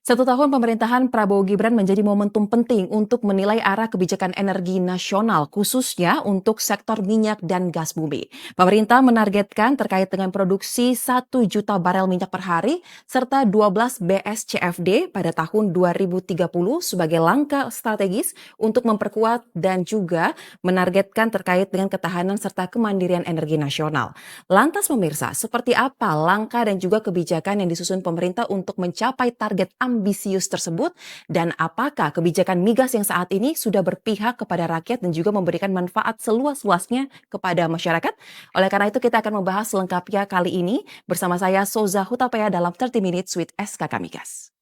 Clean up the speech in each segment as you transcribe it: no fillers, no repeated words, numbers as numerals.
Satu tahun pemerintahan Prabowo Gibran menjadi momentum penting untuk menilai arah kebijakan energi nasional, khususnya untuk sektor minyak dan gas bumi. Pemerintah menargetkan terkait dengan produksi 1 juta barel minyak per hari, serta 12 BSCFD pada tahun 2030 sebagai langkah strategis untuk memperkuat dan juga menargetkan terkait dengan ketahanan serta kemandirian energi nasional. Lantas pemirsa, seperti apa langkah dan juga kebijakan yang disusun pemerintah untuk mencapai target ambisius tersebut, dan apakah kebijakan migas yang saat ini sudah berpihak kepada rakyat dan juga memberikan manfaat seluas-luasnya kepada masyarakat? Oleh karena itu kita akan membahas selengkapnya kali ini bersama saya Soza Hutapea dalam 30 Minutes with SKK Migas.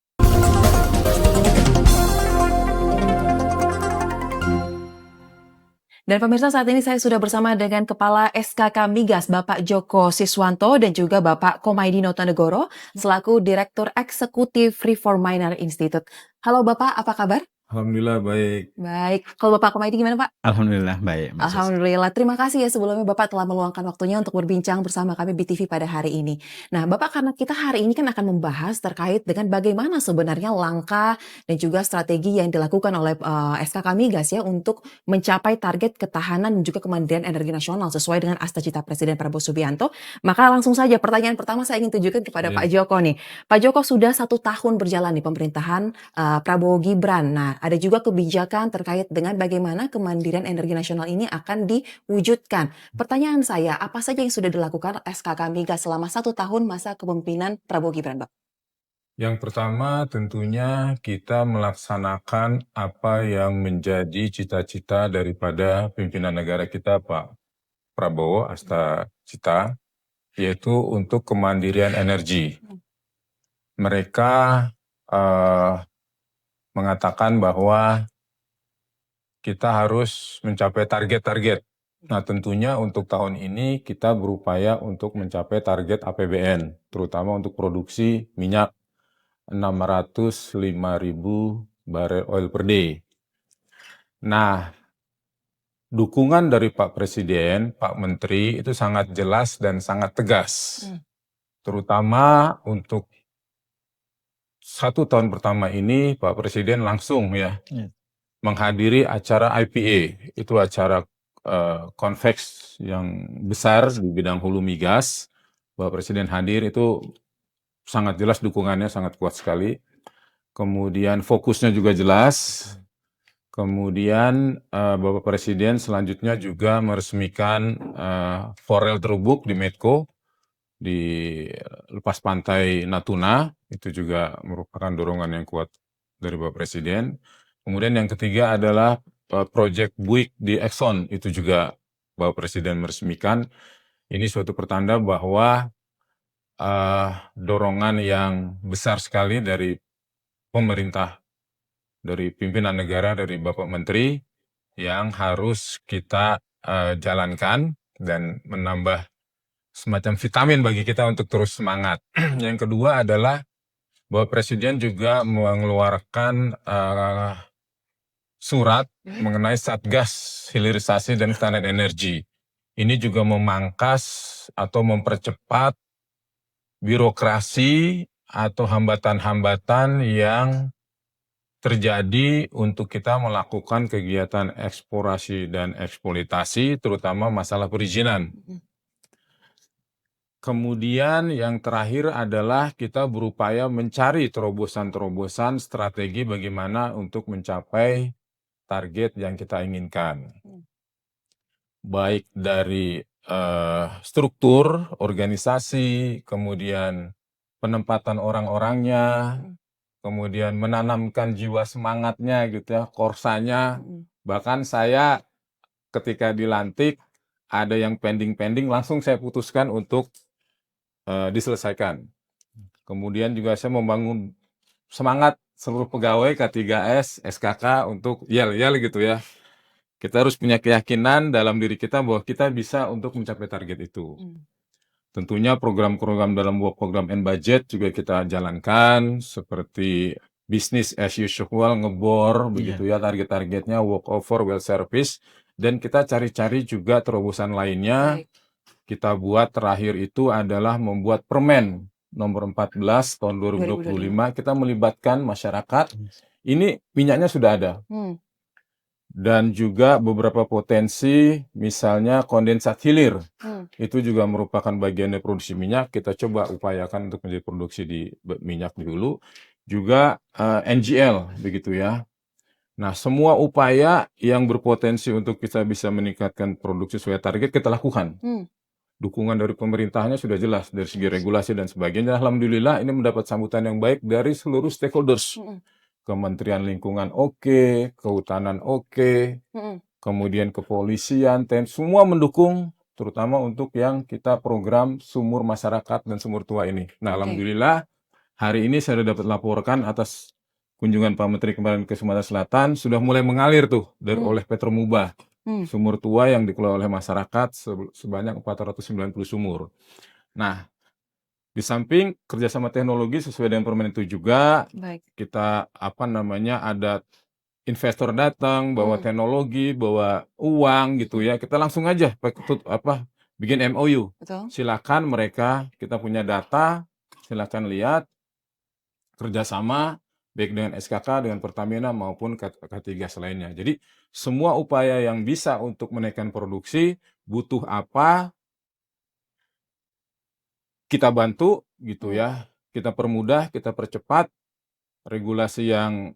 Dan pemirsa, saat ini saya sudah bersama dengan Kepala SKK Migas Bapak Joko Siswanto dan juga Bapak Komaydi Notonegoro selaku Direktur Eksekutif Freeport Miner Institute. Halo Bapak, apa kabar? Alhamdulillah baik. Baik, kalau Bapak Komaydi gimana Pak? Alhamdulillah baik. Alhamdulillah, terima kasih ya sebelumnya Bapak telah meluangkan waktunya untuk berbincang bersama kami BTV pada hari ini. Nah Bapak, karena kita hari ini kan akan membahas terkait dengan bagaimana sebenarnya langkah dan juga strategi yang dilakukan oleh SKK Migas ya untuk mencapai target ketahanan dan juga kemandirian energi nasional sesuai dengan Cita Presiden Prabowo Subianto. Maka langsung saja pertanyaan pertama saya ingin tujukan kepada Pak Joko nih. Pak Joko, sudah 1 tahun berjalan di pemerintahan Prabowo Gibran. Nah ada juga kebijakan terkait dengan bagaimana kemandirian energi nasional ini akan diwujudkan. Pertanyaan saya, apa saja yang sudah dilakukan SKK Migas selama 1 tahun masa kepemimpinan Prabowo Gibran, Pak? Yang pertama tentunya kita melaksanakan apa yang menjadi cita-cita daripada pimpinan negara kita Pak Prabowo Astacita, yaitu untuk kemandirian energi. Mereka mengatakan bahwa kita harus mencapai target-target. Nah tentunya untuk tahun ini kita berupaya untuk mencapai target APBN, terutama untuk produksi minyak 605.000 barel oil per day. Nah, dukungan dari Pak Presiden, Pak Menteri itu sangat jelas dan sangat tegas. Terutama untuk 1 tahun pertama ini Pak Presiden langsung menghadiri acara IPA, itu acara konveks yang besar di bidang hulu migas. Bapak Presiden hadir, itu sangat jelas dukungannya, sangat kuat sekali. Kemudian fokusnya juga jelas. Kemudian Bapak Presiden selanjutnya juga meresmikan Forel Terubuk di Medco, di lepas pantai Natuna. Itu juga merupakan dorongan yang kuat dari Bapak Presiden. Kemudian yang ketiga adalah proyek Buick di Exxon, itu juga Bapak Presiden meresmikan. Ini suatu pertanda bahwa dorongan yang besar sekali dari pemerintah, dari pimpinan negara, dari Bapak Menteri yang harus kita jalankan dan menambah semacam vitamin bagi kita untuk terus semangat. Yang kedua adalah Bapak Presiden juga mengeluarkan surat mengenai Satgas Hilirisasi dan Ketahanan Energi. Ini juga memangkas atau mempercepat birokrasi atau hambatan-hambatan yang terjadi untuk kita melakukan kegiatan eksplorasi dan eksploitasi, terutama masalah perizinan. Kemudian yang terakhir adalah kita berupaya mencari terobosan-terobosan strategi bagaimana untuk mencapai target yang kita inginkan. Baik dari struktur, organisasi, kemudian penempatan orang-orangnya, kemudian menanamkan jiwa semangatnya gitu ya, korsanya. Bahkan saya ketika dilantik, ada yang pending-pending, langsung saya putuskan untuk diselesaikan. Kemudian juga saya membangun semangat seluruh pegawai K3S, SKK untuk yel-yel gitu ya. Kita harus punya keyakinan dalam diri kita bahwa kita bisa untuk mencapai target itu. Tentunya program-program dalam program and budget juga kita jalankan, seperti business as usual, ngebor, begitu ya, target-targetnya, work over, well service, dan kita cari-cari juga terobosan lainnya. Kita buat terakhir itu adalah membuat permen nomor 14 tahun 2025. 2025, kita melibatkan masyarakat. Ini minyaknya sudah ada. Dan juga beberapa potensi, misalnya kondensat hilir. Itu juga merupakan bagian dari produksi minyak. Kita coba upayakan untuk menjadi produksi di minyak dulu. Juga NGL, begitu ya. Nah, semua upaya yang berpotensi untuk kita bisa meningkatkan produksi sesuai target kita lakukan. Dukungan dari pemerintahnya sudah jelas dari segi regulasi dan sebagainya. Alhamdulillah ini mendapat sambutan yang baik dari seluruh stakeholders. Kementerian Lingkungan oke, Kehutanan oke, kemudian kepolisian, TNI, semua mendukung, terutama untuk yang kita program sumur masyarakat dan sumur tua ini. Nah, alhamdulillah hari ini saya sudah dapat laporkan atas kunjungan Pak Menteri kemarin ke Sumatera Selatan sudah mulai mengalir tuh dari oleh Petromubah. Sumur tua yang dikelola oleh masyarakat sebanyak 490 sumur. Nah, di samping kerjasama teknologi sesuai dengan permen itu juga, kita ada investor datang, bawa teknologi, bawa uang gitu ya. Kita langsung aja bikin MOU. Silakan mereka, kita punya data, silakan lihat kerjasama baik dengan SKK, dengan Pertamina maupun K3 selainnya. Jadi semua upaya yang bisa untuk menaikkan produksi, butuh apa, kita bantu gitu ya, kita permudah, kita percepat, regulasi yang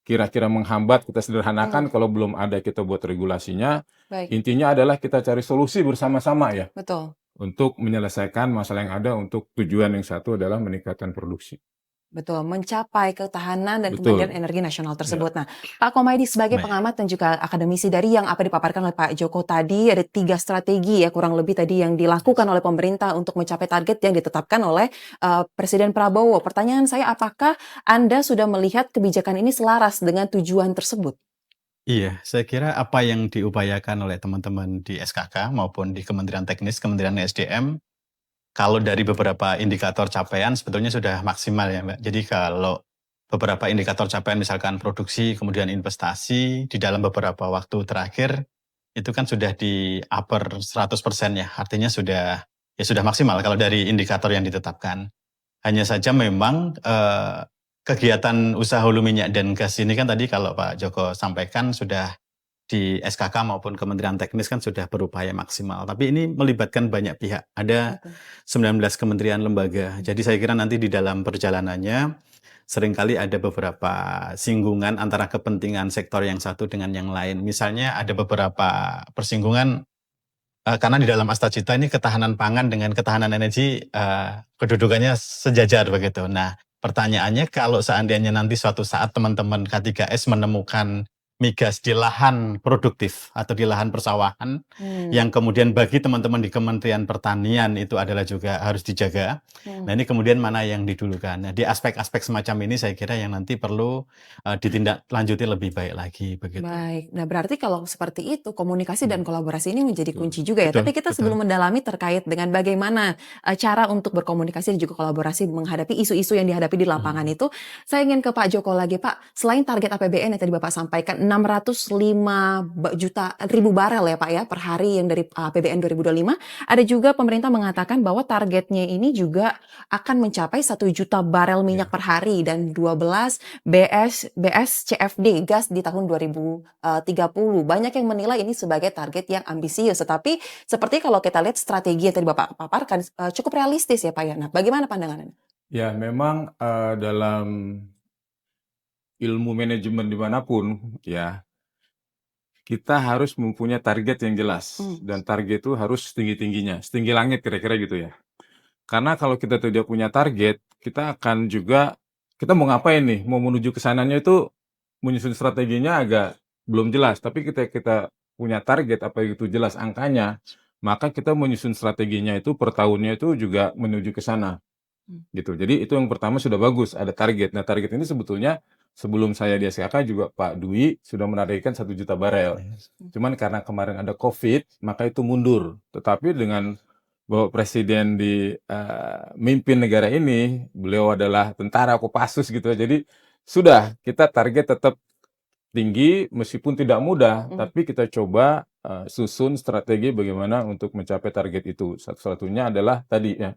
kira-kira menghambat kita sederhanakan, kalau belum ada kita buat regulasinya. Intinya adalah kita cari solusi bersama-sama ya. Untuk menyelesaikan masalah yang ada, untuk tujuan yang satu adalah meningkatkan produksi. Betul, mencapai ketahanan dan kemandirian energi nasional tersebut. Nah, Pak Komaydi sebagai pengamat dan juga akademisi dari yang dipaparkan oleh Pak Joko tadi, ada 3 strategi ya kurang lebih tadi yang dilakukan oleh pemerintah untuk mencapai target yang ditetapkan oleh Presiden Prabowo. Pertanyaan saya, apakah Anda sudah melihat kebijakan ini selaras dengan tujuan tersebut? Iya, saya kira apa yang diupayakan oleh teman-teman di SKK maupun di Kementerian Teknis, Kementerian SDM, kalau dari beberapa indikator capaian sebetulnya sudah maksimal ya Mbak. Jadi kalau beberapa indikator capaian misalkan produksi, kemudian investasi, di dalam beberapa waktu terakhir, itu kan sudah di upper 100% ya. Artinya sudah maksimal kalau dari indikator yang ditetapkan. Hanya saja memang kegiatan usaha hulu minyak dan gas ini kan tadi kalau Pak Joko sampaikan sudah di SKK maupun Kementerian Teknis kan sudah berupaya maksimal. Tapi ini melibatkan banyak pihak. Ada 19 kementerian lembaga. Jadi saya kira nanti di dalam perjalanannya seringkali ada beberapa singgungan antara kepentingan sektor yang satu dengan yang lain. Misalnya ada beberapa persinggungan karena di dalam Astagita ini ketahanan pangan dengan ketahanan energi kedudukannya sejajar begitu. Nah, pertanyaannya kalau seandainya nanti suatu saat teman-teman K3S menemukan migas di lahan produktif atau di lahan persawahan yang kemudian bagi teman-teman di Kementerian Pertanian itu adalah juga harus dijaga. Nah, ini kemudian mana yang didulukan. Nah, di aspek-aspek semacam ini saya kira yang nanti perlu ditindaklanjuti lebih baik lagi begitu. Baik. Nah, berarti kalau seperti itu komunikasi dan kolaborasi ini menjadi kunci juga ya. Tapi kita sebelum mendalami terkait dengan bagaimana cara untuk berkomunikasi dan juga kolaborasi menghadapi isu-isu yang dihadapi di lapangan itu, saya ingin ke Pak Joko lagi, Pak. Selain target APBN yang tadi Bapak sampaikan 605.000 barel ya Pak ya per hari yang dari APBN 2025, ada juga pemerintah mengatakan bahwa targetnya ini juga akan mencapai 1 juta barel minyak per hari dan 12 BS gas di tahun 2030. Banyak yang menilai ini sebagai target yang ambisius, tetapi seperti kalau kita lihat strategi yang tadi Bapak paparkan cukup realistis ya Pak ya. Nah, bagaimana pandangannya? Ya, memang dalam ilmu manajemen dimanapun ya, kita harus mempunyai target yang jelas. Dan target itu harus setinggi-tingginya, setinggi langit kira-kira gitu ya. Karena kalau kita tidak punya target, kita akan juga, kita mau ngapain nih, mau menuju ke sananya itu menyusun strateginya agak belum jelas. Tapi kita punya target, apa itu jelas angkanya, maka kita menyusun strateginya itu per tahunnya itu juga menuju ke sana. Gitu. Jadi itu yang pertama sudah bagus, ada target. Nah, target ini sebetulnya sebelum saya di SKK juga Pak Dwi sudah menargetkan 1 juta barel. Cuman karena kemarin ada COVID, maka itu mundur. Tetapi dengan bahwa Presiden mimpin negara ini, beliau adalah tentara Kopassus gitu. Jadi sudah, kita target tetap tinggi meskipun tidak mudah, tapi kita coba susun strategi bagaimana untuk mencapai target itu. Satu-satunya adalah tadi ya,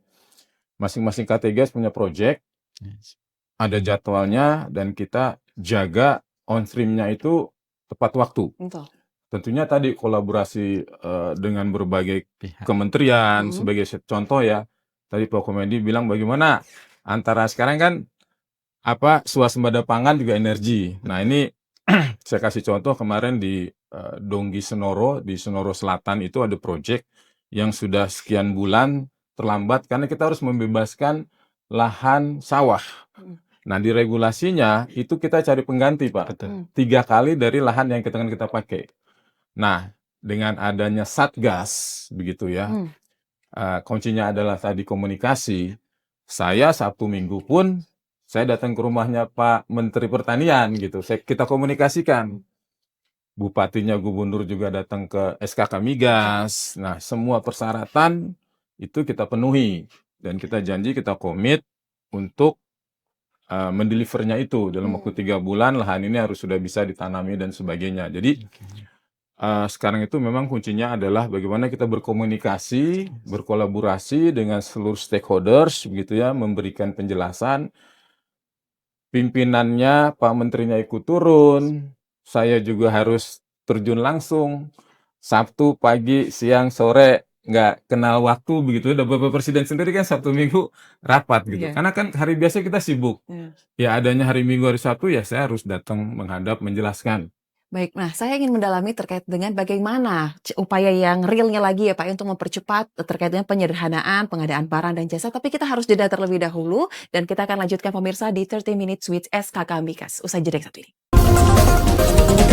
Masing-masing KTGS punya project, Yes. ada jadwalnya, dan kita jaga on stream-nya itu tepat waktu. Betul. Tentunya tadi kolaborasi dengan berbagai Pihak. kementerian, Mhm. sebagai contoh ya. Tadi Pak Komedi bilang bagaimana antara sekarang kan swasembada pangan juga energi. Nah ini saya kasih contoh kemarin di Donggi Senoro, di Senoro Selatan itu ada proyek yang sudah sekian bulan terlambat karena kita harus membebaskan lahan sawah. Hmm. Nah di regulasinya itu kita cari pengganti Pak, Betul. 3 kali dari lahan yang kita pakai. Nah dengan adanya Satgas begitu ya, Hmm. kuncinya adalah tadi komunikasi. Saya Sabtu Minggu pun saya datang ke rumahnya Pak Menteri Pertanian gitu. Kita komunikasikan. Bupatinya, gubernur juga datang ke SKK Migas. Nah, semua persyaratan itu kita penuhi dan kita janji, kita komit untuk mendelivernya itu dalam waktu 3 bulan. Lahan ini harus sudah bisa ditanami dan sebagainya. Jadi sekarang itu memang kuncinya adalah bagaimana kita berkomunikasi, berkolaborasi dengan seluruh stakeholders, begitu ya, memberikan penjelasan. Pimpinannya, Pak Menterinya ikut turun, saya juga harus terjun langsung. Sabtu pagi, siang, sore, nggak kenal waktu begitu. Dan Bapak Presiden sendiri kan Sabtu Minggu rapat gitu. Iya. Karena kan hari biasa kita sibuk. Iya. Ya adanya hari Minggu, hari Sabtu ya saya harus datang menghadap, menjelaskan. Baik, nah saya ingin mendalami terkait dengan bagaimana upaya yang realnya lagi ya Pak untuk mempercepat terkait dengan penyederhanaan pengadaan barang dan jasa. Tapi kita harus jeda terlebih dahulu dan kita akan lanjutkan pemirsa di 30 Minutes with SKK Migas. Usai jeda yang satu ini.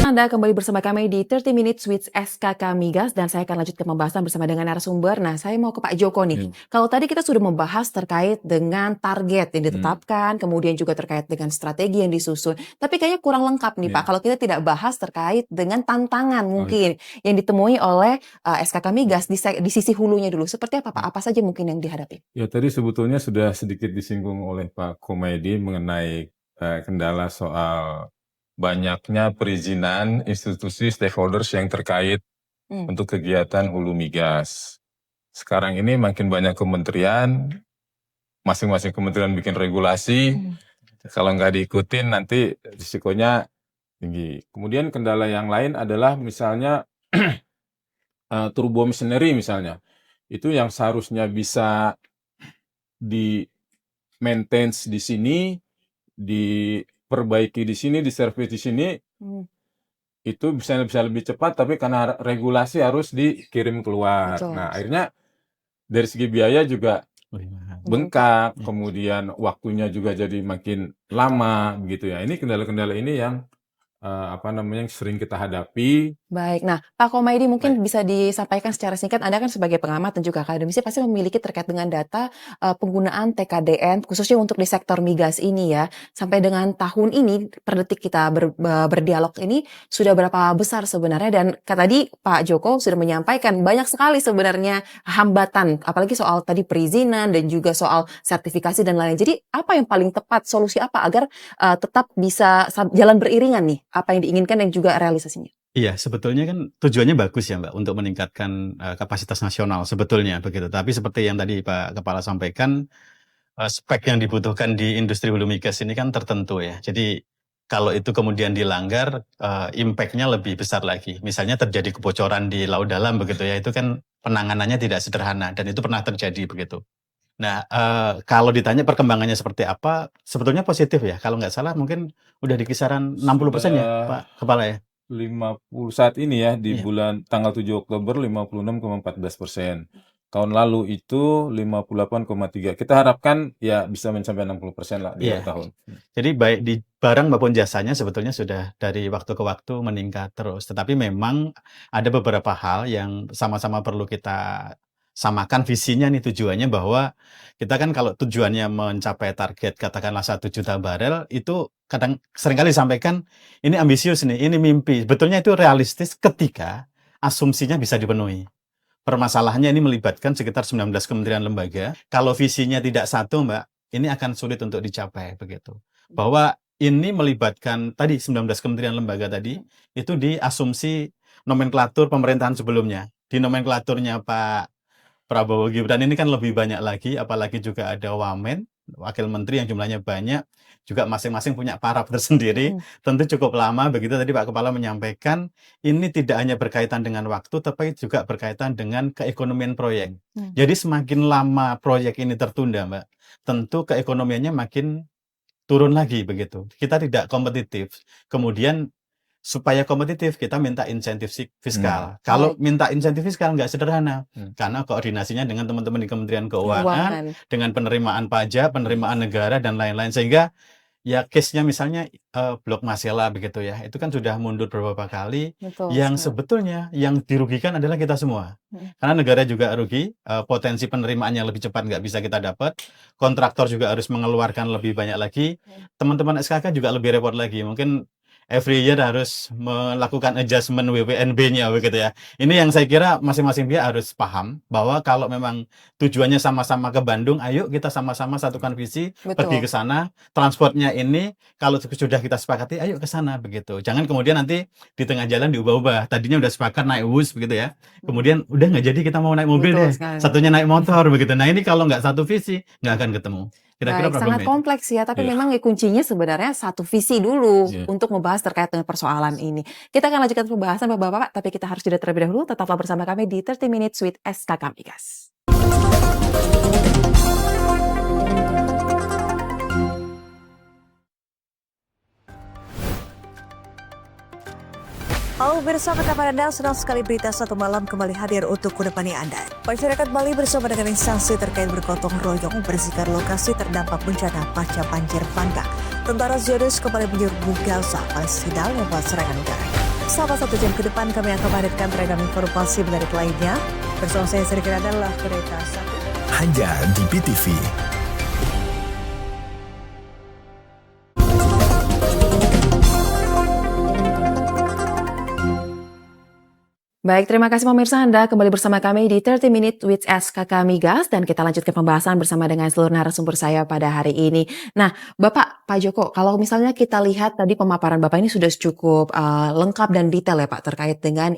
Anda kembali bersama kami di 30 Minutes with SKK Migas dan saya akan lanjutkan pembahasan bersama dengan narasumber. Nah, saya mau ke Pak Joko nih. Kalau tadi kita sudah membahas terkait dengan target yang ditetapkan, kemudian juga terkait dengan strategi yang disusun. Tapi kayaknya kurang lengkap nih Pak, kalau kita tidak bahas terkait dengan tantangan mungkin yang ditemui oleh SKK Migas di sisi hulunya dulu. Seperti apa Pak? Apa saja mungkin yang dihadapi? Ya tadi sebetulnya sudah sedikit disinggung oleh Pak Komedi mengenai kendala soal banyaknya perizinan institusi stakeholders yang terkait untuk kegiatan hulu migas. Sekarang ini makin banyak kementerian, masing-masing kementerian bikin regulasi, kalau nggak diikutin nanti risikonya tinggi. Kemudian kendala yang lain adalah misalnya turbo machinery misalnya, itu yang seharusnya bisa di maintenance di sini, diperbaiki di sini, diservis di sini, itu bisa lebih cepat, tapi karena regulasi harus dikirim keluar. Betul. Nah, akhirnya dari segi biaya juga bengkak, kemudian waktunya juga jadi makin lama, begitu ya. Ini kendala-kendala ini yang yang sering kita hadapi. Baik, nah Pak Komedi mungkin bisa disampaikan secara singkat, Anda kan sebagai pengamat dan juga akademisi pasti memiliki terkait dengan data penggunaan TKDN khususnya untuk di sektor migas ini ya. Sampai dengan tahun ini, per detik kita berdialog ini sudah berapa besar sebenarnya, dan tadi Pak Joko sudah menyampaikan banyak sekali sebenarnya hambatan, apalagi soal tadi perizinan dan juga soal sertifikasi dan lain-lain. Jadi apa yang paling tepat, solusi apa agar tetap bisa jalan beriringan nih, apa yang diinginkan dan juga realisasinya? Iya, sebetulnya kan tujuannya bagus ya Mbak, untuk meningkatkan kapasitas nasional sebetulnya begitu. Tapi seperti yang tadi Pak Kepala sampaikan, spek yang dibutuhkan di industri hulu migas ini kan tertentu ya. Jadi kalau itu kemudian dilanggar, impact-nya lebih besar lagi. Misalnya terjadi kebocoran di laut dalam begitu ya, itu kan penanganannya tidak sederhana dan itu pernah terjadi begitu. Nah, kalau ditanya perkembangannya seperti apa, sebetulnya positif ya. Kalau nggak salah mungkin udah di kisaran 60% ya, Pak Kepala ya? 50 saat ini ya, di bulan tanggal 7 Oktober 56,14%. Tahun lalu itu 58,3. Kita harapkan ya bisa mencapai 60% lah di 2 tahun. Jadi baik di barang maupun jasanya sebetulnya sudah dari waktu ke waktu meningkat terus. Tetapi memang ada beberapa hal yang sama-sama perlu kita samakan visinya nih, tujuannya bahwa kita kan kalau tujuannya mencapai target katakanlah 1 juta barel, itu kadang seringkali disampaikan ini ambisius nih, ini mimpi. Betulnya itu realistis ketika asumsinya bisa dipenuhi. Permasalahannya ini melibatkan sekitar 19 kementerian lembaga. Kalau visinya tidak satu Mbak, ini akan sulit untuk dicapai begitu. Bahwa ini melibatkan tadi 19 kementerian lembaga tadi, itu di asumsi nomenklatur pemerintahan sebelumnya. Di nomenklaturnya Pak Prabowo Gibran ini kan lebih banyak lagi, apalagi juga ada wamen, wakil menteri yang jumlahnya banyak, juga masing-masing punya parab tersendiri. Tentu cukup lama, begitu tadi Pak Kepala menyampaikan, ini tidak hanya berkaitan dengan waktu, tapi juga berkaitan dengan keekonomian proyek. Jadi semakin lama proyek ini tertunda, Mbak, tentu keekonomiannya makin turun lagi begitu. Kita tidak kompetitif. Kemudian supaya kompetitif kita minta insentif fiskal. Kalau minta insentif fiskal nggak sederhana, karena koordinasinya dengan teman-teman di Kementerian Keuangan, dengan penerimaan pajak, penerimaan negara dan lain-lain, sehingga ya case-nya misalnya Blok Masela begitu ya, itu kan sudah mundur beberapa kali. Betul Yang sekali. sebetulnya yang dirugikan adalah kita semua, karena negara juga rugi, potensi penerimaannya lebih cepat nggak bisa kita dapat, kontraktor juga harus mengeluarkan lebih banyak lagi, teman-teman SKK juga lebih repot lagi, mungkin every year harus melakukan adjustment WPNB-nya begitu ya. Ini yang saya kira masing-masing pihak harus paham bahwa kalau memang tujuannya sama-sama ke Bandung, ayo kita sama-sama satukan visi, pergi ke Betul. sana, transportnya ini kalau sudah kita sepakati, ayo ke sana begitu. Jangan kemudian nanti di tengah jalan diubah-ubah. Tadinya udah sepakat naik bus begitu ya. Kemudian udah nggak jadi, kita mau naik mobil Betul deh. sekali. Satunya naik motor begitu. Nah ini kalau nggak satu visi nggak akan ketemu. Kira-kira Baik, sangat problemnya itu. kompleks ya, tapi Iya. memang kuncinya sebenarnya satu visi dulu Iya. untuk membahas terkait dengan persoalan ini. Kita akan lanjutkan pembahasan Bapak-Bapak, tapi kita harus jeda terlebih dahulu. Tetaplah bersama kami di 30 Minutes with SKK Migas. Halo bersama kabar Anda, senang sekali berita satu malam kembali hadir untuk menemani Anda. Masyarakat Bali bersama dengan instansi terkait bergotong royong membersihkan lokasi terdampak bencana pasca banjir bandang. Tentara Zionis kembali menyerbu Gaza, Palestina lewat serangan udara. Selama 1 jam ke depan kami akan menghadirkan beragam informasi menarik lainnya. Bersama saya Serikir adalah Kereta 1. Hanya di PTV. Baik, terima kasih pemirsa Anda kembali bersama kami di 30 Minute with SKK Migas dan kita lanjutkan pembahasan bersama dengan seluruh narasumber saya pada hari ini. Nah, Pak Joko, kalau misalnya kita lihat tadi pemaparan Bapak ini sudah cukup lengkap dan detail ya Pak terkait dengan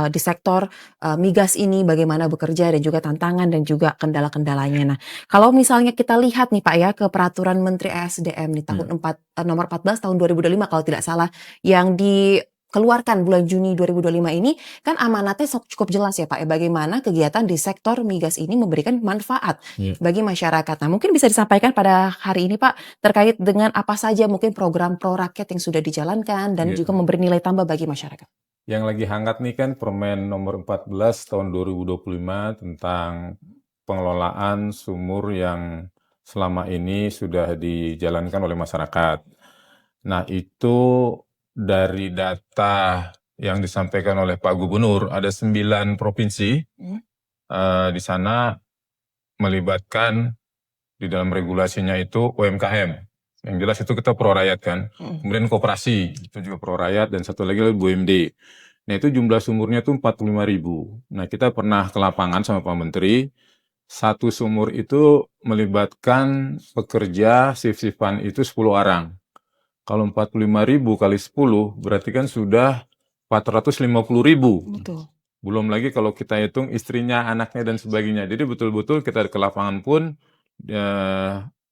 di sektor migas ini bagaimana bekerja dan juga tantangan dan juga kendala-kendalanya. Nah, kalau misalnya kita lihat nih Pak ya ke peraturan Menteri ESDM di tahun nomor 14 tahun 2025 kalau tidak salah yang dikeluarkan bulan Juni 2025 ini kan amanatnya cukup jelas ya Pak ya bagaimana kegiatan di sektor migas ini memberikan manfaat bagi masyarakat. Nah mungkin bisa disampaikan pada hari ini Pak terkait dengan apa saja mungkin program pro rakyat yang sudah dijalankan dan juga memberi nilai tambah bagi masyarakat. Yang lagi hangat nih kan Permen nomor 14 tahun 2025 tentang pengelolaan sumur yang selama ini sudah dijalankan oleh masyarakat. Nah itu dari data yang disampaikan oleh Pak Gubernur, ada 9 provinsi di sana melibatkan di dalam regulasinya itu UMKM. Yang jelas itu kita pro rakyat kan. Kemudian koperasi, itu juga pro rakyat, dan satu lagi BUMD. Nah itu jumlah sumurnya itu 45.000. Nah kita pernah ke lapangan sama Pak Menteri, satu sumur itu melibatkan pekerja shift-shiftan itu 10 orang. Kalau 45.000 kali 10 berarti kan sudah 450.000. Betul. Belum lagi kalau kita hitung istrinya, anaknya dan sebagainya. Jadi betul-betul kita ke lapangan pun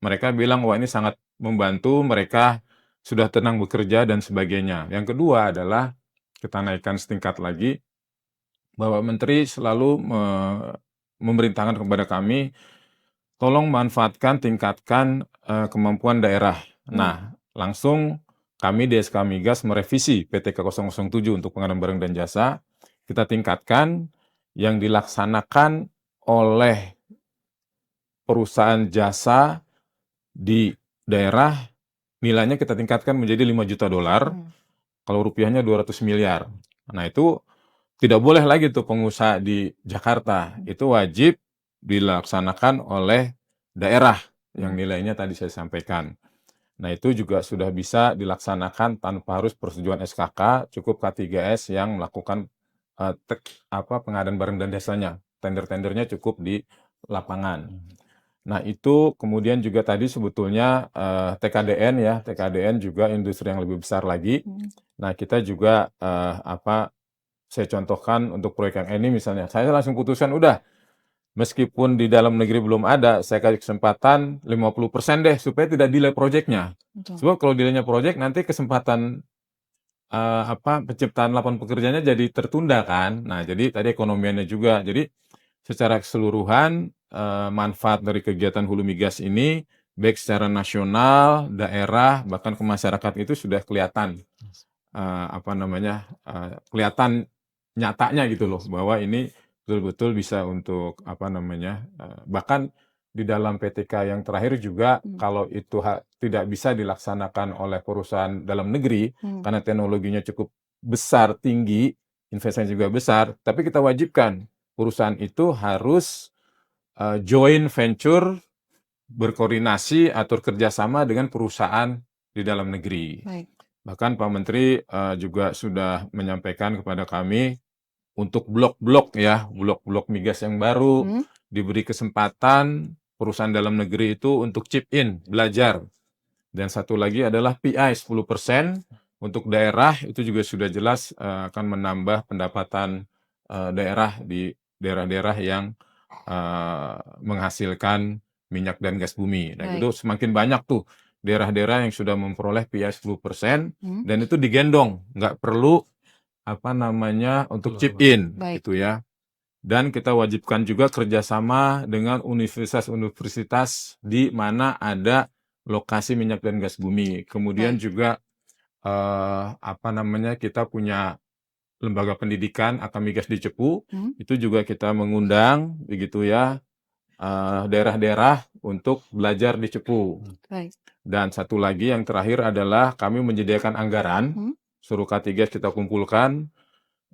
mereka bilang wah ini sangat membantu, mereka sudah tenang bekerja dan sebagainya. Yang kedua adalah kita naikkan setingkat lagi, Bapak Menteri selalu memerintahkan kepada kami, tolong manfaatkan, tingkatkan kemampuan daerah. Nah, langsung kami di SK Migas merevisi PTK 007 untuk pengadaan barang dan jasa, kita tingkatkan yang dilaksanakan oleh perusahaan jasa di daerah, nilainya kita tingkatkan menjadi 5 juta dolar, kalau rupiahnya 200 miliar. Nah itu tidak boleh lagi tuh pengusaha di Jakarta, itu wajib dilaksanakan oleh daerah yang nilainya tadi saya sampaikan. Nah itu juga sudah bisa dilaksanakan tanpa harus persetujuan SKK, cukup K3S yang melakukan pengadaan barang dan jasanya. Tender-tendernya cukup di lapangan. Nah itu kemudian juga tadi sebetulnya TKDN ya, TKDN juga industri yang lebih besar lagi. Nah kita juga saya contohkan untuk proyek yang ini misalnya, saya langsung putuskan udah meskipun di dalam negeri belum ada, saya kasih kesempatan 50% deh supaya tidak delay proyeknya. Betul. Sebab kalau delaynya proyek nanti kesempatan penciptaan lapangan pekerjaannya jadi tertunda kan. Nah, jadi tadi ekonomiannya juga. Jadi secara keseluruhan manfaat dari kegiatan hulu migas ini baik secara nasional, daerah, bahkan ke masyarakat itu sudah kelihatan kelihatan nyatanya gitu loh bahwa ini betul-betul bisa untuk bahkan di dalam PTK yang terakhir juga kalau itu tidak bisa dilaksanakan oleh perusahaan dalam negeri karena teknologinya cukup besar, tinggi, investasinya juga besar, tapi kita wajibkan perusahaan itu harus joint venture, berkoordinasi, atur kerjasama dengan perusahaan di dalam negeri. Baik. Bahkan Pak Menteri juga sudah menyampaikan kepada kami untuk blok-blok migas yang baru diberi kesempatan perusahaan dalam negeri itu untuk chip in, belajar. Dan satu lagi adalah PI 10% untuk daerah itu juga sudah jelas akan menambah pendapatan daerah di daerah-daerah yang menghasilkan minyak dan gas bumi. Nah, Baik. itu semakin banyak tuh daerah-daerah yang sudah memperoleh PI 10% dan itu digendong, nggak perlu untuk chip in Baik. gitu ya. Dan kita wajibkan juga kerjasama dengan universitas-universitas di mana ada lokasi minyak dan gas bumi. Kemudian juga kita punya lembaga pendidikan Akamigas di Cepu, itu juga kita mengundang begitu ya daerah-daerah untuk belajar di Cepu. Baik. Dan satu lagi yang terakhir adalah kami menyediakan anggaran, suruh K3 kita kumpulkan,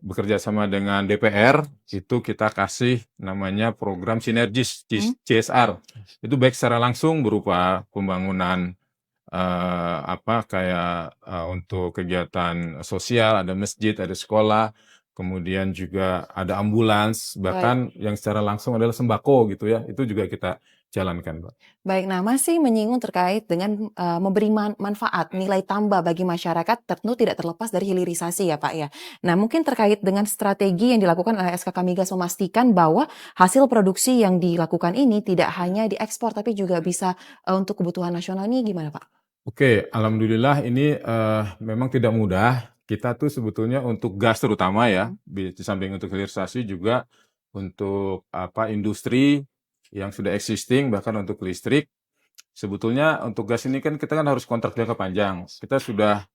bekerja sama dengan DPR, itu kita kasih namanya program sinergis CSR. Itu baik secara langsung berupa pembangunan untuk kegiatan sosial, ada masjid, ada sekolah, kemudian juga ada ambulans, bahkan yang secara langsung adalah sembako gitu ya, itu juga kita jalankan, Pak. Baik, nah masih menyinggung terkait dengan memberi manfaat, nilai tambah bagi masyarakat tentu tidak terlepas dari hilirisasi ya Pak ya. Nah mungkin terkait dengan strategi yang dilakukan oleh SKK Migas memastikan bahwa hasil produksi yang dilakukan ini tidak hanya diekspor tapi juga bisa untuk kebutuhan nasional ini gimana Pak? Oke, alhamdulillah ini memang tidak mudah. Kita tuh sebetulnya untuk gas terutama ya, di samping untuk hilirisasi juga untuk industri yang sudah existing, bahkan untuk listrik. Sebetulnya untuk gas ini kan kita harus kontrak jangka panjang. Kita sudah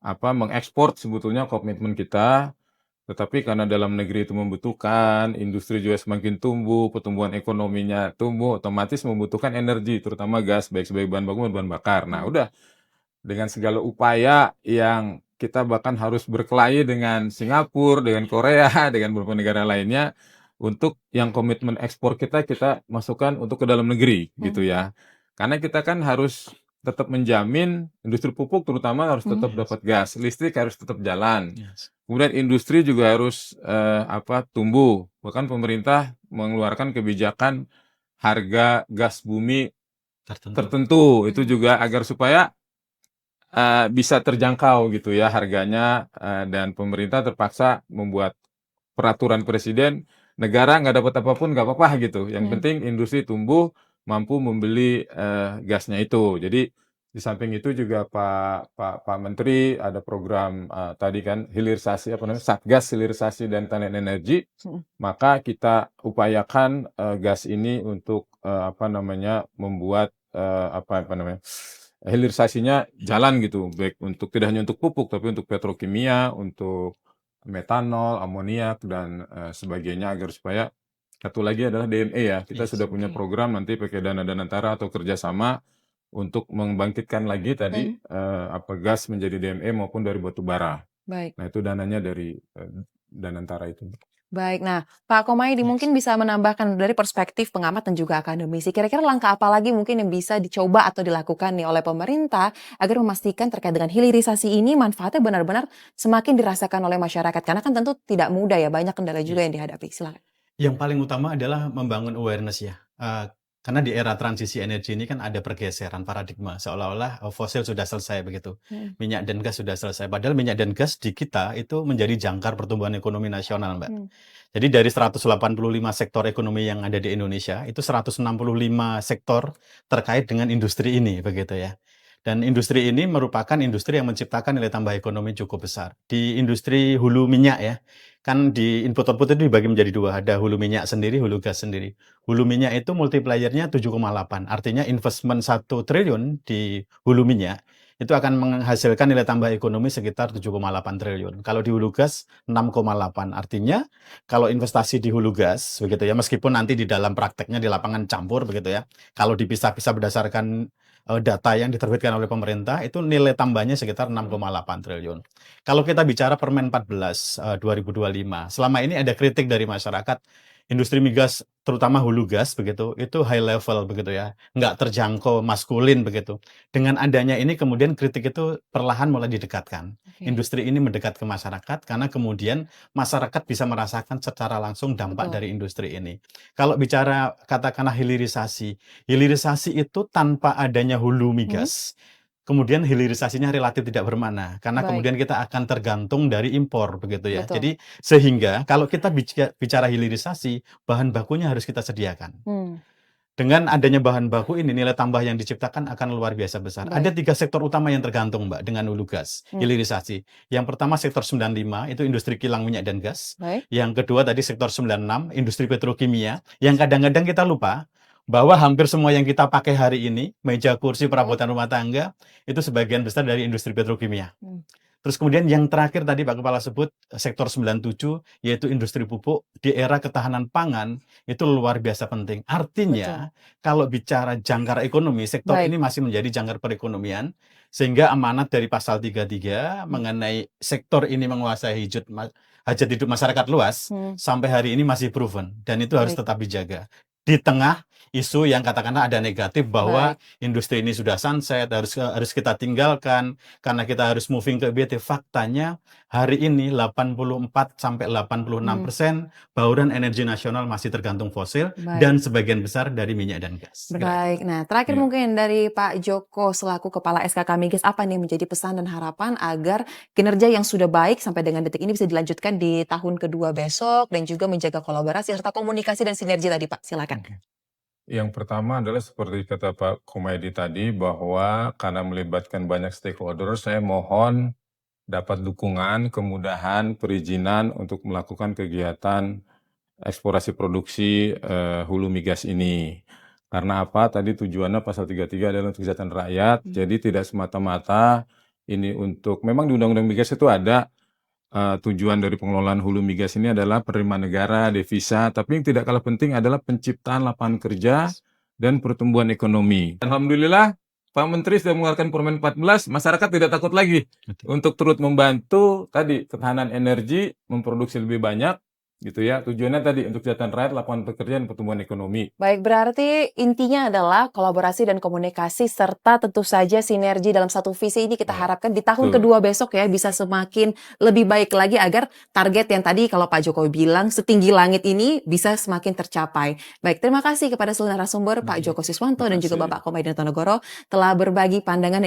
mengekspor sebetulnya komitmen kita, tetapi karena dalam negeri itu membutuhkan, industri juga semakin tumbuh, pertumbuhan ekonominya tumbuh, otomatis membutuhkan energi, terutama gas, baik sebagai bahan baku maupun bahan bakar. Nah, udah dengan segala upaya yang kita bahkan harus berkelahi dengan Singapura, dengan Korea, dengan beberapa negara lainnya, untuk yang komitmen ekspor kita masukkan untuk ke dalam negeri, gitu ya. Karena kita kan harus tetap menjamin industri pupuk terutama harus tetap dapat gas, listrik harus tetap jalan. Kemudian industri juga harus tumbuh. Bahkan pemerintah mengeluarkan kebijakan harga gas bumi tertentu. Itu juga agar supaya bisa terjangkau gitu ya harganya, dan pemerintah terpaksa membuat peraturan presiden, negara nggak dapat apapun nggak apa-apa gitu. Yang penting industri tumbuh, mampu membeli gasnya itu. Jadi di samping itu juga Pak Menteri ada program tadi kan hilirisasi Satgas Hilirisasi dan Tahanan Energi. Maka kita upayakan gas ini untuk membuat hilirisasinya jalan gitu, baik untuk tidak hanya untuk pupuk tapi untuk petrokimia, untuk metanol, amoniak dan sebagainya agar supaya satu lagi adalah DME ya. Kita sudah punya program nanti pakai dana Danantara atau kerjasama untuk membangkitkan lagi tadi gas menjadi DME maupun dari batu bara. Baik. Nah itu dananya dari Danantara itu. Baik, nah Pak Komaydi mungkin bisa menambahkan dari perspektif pengamat dan juga akademisi, kira-kira langkah apa lagi mungkin yang bisa dicoba atau dilakukan nih oleh pemerintah agar memastikan terkait dengan hilirisasi ini manfaatnya benar-benar semakin dirasakan oleh masyarakat, karena kan tentu tidak mudah ya, banyak kendala juga yang dihadapi. Silakan. Yang paling utama adalah membangun awareness ya. Karena di era transisi energi ini kan ada pergeseran paradigma, seolah-olah fosil sudah selesai begitu. Minyak dan gas sudah selesai. Padahal minyak dan gas di kita itu menjadi jangkar pertumbuhan ekonomi nasional, Mbak. Jadi dari 185 sektor ekonomi yang ada di Indonesia, itu 165 sektor terkait dengan industri ini, begitu ya. Dan industri ini merupakan industri yang menciptakan nilai tambah ekonomi cukup besar. Di industri hulu minyak ya, kan di input-output itu dibagi menjadi dua, ada hulu minyak sendiri, hulu gas sendiri. Hulu minyak itu multipliernya 7,8, artinya investment 1 triliun di hulu minyak, itu akan menghasilkan nilai tambah ekonomi sekitar 7,8 triliun. Kalau di hulu gas 6,8, artinya kalau investasi di hulu gas, begitu ya, meskipun nanti di dalam prakteknya di lapangan campur begitu ya, kalau dipisah-pisah berdasarkan data yang diterbitkan oleh pemerintah, itu nilai tambahnya sekitar 6,8 triliun. Kalau kita bicara Permen 14 2025, selama ini ada kritik dari masyarakat, industri migas, terutama hulu gas begitu, itu high level begitu ya, nggak terjangkau, maskulin begitu. Dengan adanya ini kemudian kritik itu perlahan mulai didekatkan. Industri ini mendekat ke masyarakat karena kemudian masyarakat bisa merasakan secara langsung dampak dari industri ini. Kalau bicara katakanlah hilirisasi itu tanpa adanya hulu migas, kemudian hilirisasinya relatif tidak bermakna karena kemudian kita akan tergantung dari impor begitu ya. Jadi sehingga kalau kita bicara hilirisasi, bahan bakunya harus kita sediakan. Dengan adanya bahan baku ini, nilai tambah yang diciptakan akan luar biasa besar. Ada 3 sektor utama yang tergantung, Mbak, dengan hulu gas, hilirisasi. Yang pertama sektor 95, itu industri kilang minyak dan gas. Yang kedua tadi sektor 96, industri petrokimia, yang kadang-kadang kita lupa bahwa hampir semua yang kita pakai hari ini, meja, kursi, perabotan rumah tangga, itu sebagian besar dari industri petrokimia. Terus kemudian yang terakhir tadi Pak Kepala sebut sektor 97, yaitu industri pupuk. Di era ketahanan pangan itu luar biasa penting. Artinya kalau bicara jangkar ekonomi, sektor ini masih menjadi jangkar perekonomian, sehingga amanat dari pasal 33 mengenai sektor ini menguasai hajat hidup masyarakat luas sampai hari ini masih proven, dan itu harus tetap dijaga. Di tengah isu yang katakanlah ada negatif bahwa industri ini sudah sunset, harus kita tinggalkan karena kita harus moving ke EBT. Faktanya hari ini 84-86% bauran energi nasional masih tergantung fosil dan sebagian besar dari minyak dan gas. Baik, nah terakhir mungkin dari Pak Joko selaku Kepala SKK Migas, apa nih menjadi pesan dan harapan agar kinerja yang sudah baik sampai dengan detik ini bisa dilanjutkan di tahun kedua besok dan juga menjaga kolaborasi serta komunikasi dan sinergi tadi Pak, silakan. Yang pertama adalah seperti kata Pak Komaydi tadi, bahwa karena melibatkan banyak stakeholder, saya mohon dapat dukungan, kemudahan, perizinan untuk melakukan kegiatan eksplorasi produksi hulu migas ini. Karena apa? Tadi tujuannya pasal 33 adalah untuk kesejahteraan rakyat, jadi tidak semata-mata ini untuk, memang di Undang-Undang Migas itu ada tujuan dari pengelolaan hulu migas ini adalah penerimaan negara, devisa, tapi yang tidak kalah penting adalah penciptaan lapangan kerja dan pertumbuhan ekonomi. Alhamdulillah, Pak Menteri sudah mengeluarkan Permen 14, masyarakat tidak takut lagi untuk turut membantu tadi ketahanan energi, memproduksi lebih banyak, gitu ya. Tujuannya tadi untuk kesejahteraan rakyat, lapangan pekerjaan, pertumbuhan ekonomi. Baik, berarti intinya adalah kolaborasi dan komunikasi serta tentu saja sinergi dalam satu visi ini kita harapkan di tahun kedua besok ya bisa semakin lebih baik lagi agar target yang tadi kalau Pak Jokowi bilang setinggi langit ini bisa semakin tercapai. Baik, terima kasih kepada seluruh narasumber Pak Joko Siswanto dan juga Bapak Komaydi Notonegoro telah berbagi pandangan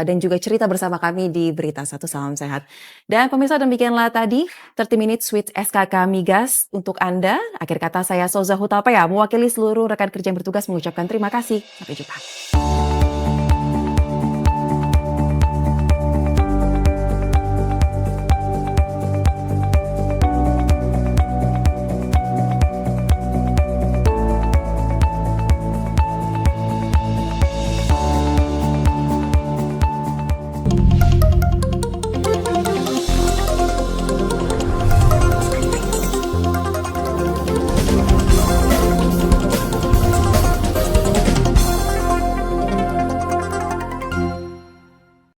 dan juga cerita bersama kami di Berita Satu. Salam sehat. Dan pemirsa, demikianlah tadi 30 Minutes with SKK Migas untuk Anda. Akhir kata saya Souza Hutapea mewakili seluruh rekan kerja yang bertugas mengucapkan terima kasih. Sampai jumpa.